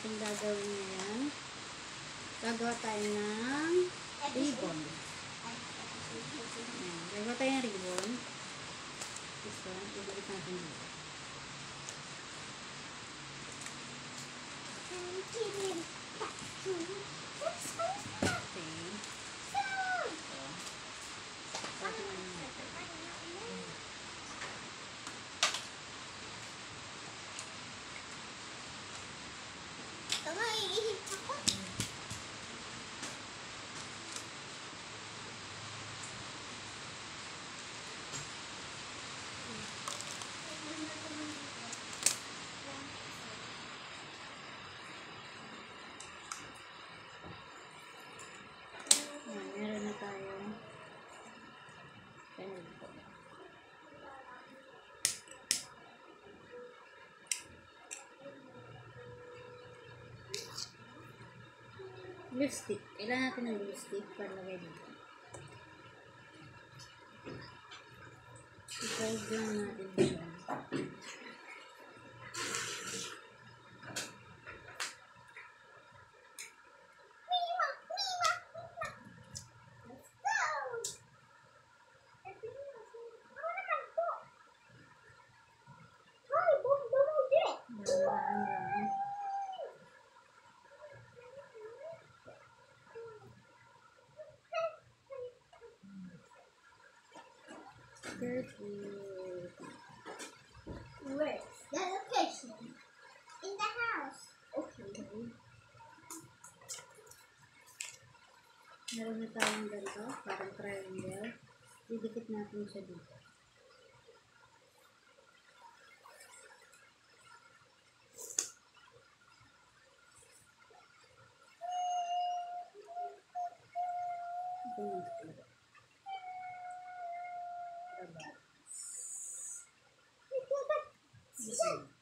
natin gagawin ngayon. Gagawa tayo ng ribbon. Ayan. Gagawa tayo ng ribbon. Ito, ibigit natin dito. Meron na tayo. Glue stick. Kailangan natin ng glue stick para lagay dito. I-fold lang natin dito. Where's the location? In the house. Okay. Meron na tayong ganito, parang triangle. Didikit natin siya dito. Ito yung talaga. Ito.